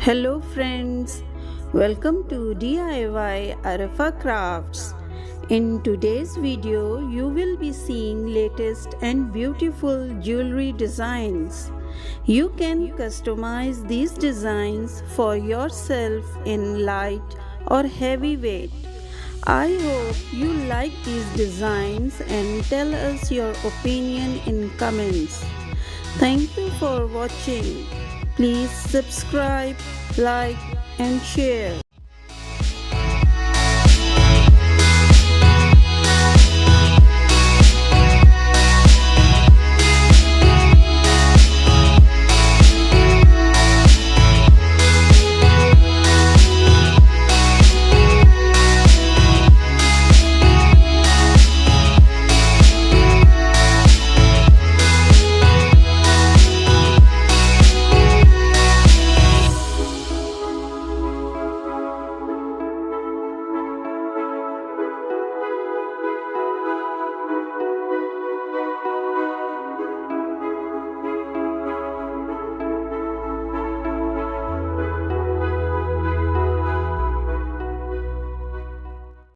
Hello friends, welcome to DIY Arfa Crafts. In today's video, you will be seeing latest and beautiful jewelry designs. You can customize these designs for yourself in light or heavy weight. I hope you like these designs and tell us your opinion in comments. Thank you for watching. Please subscribe, like and share.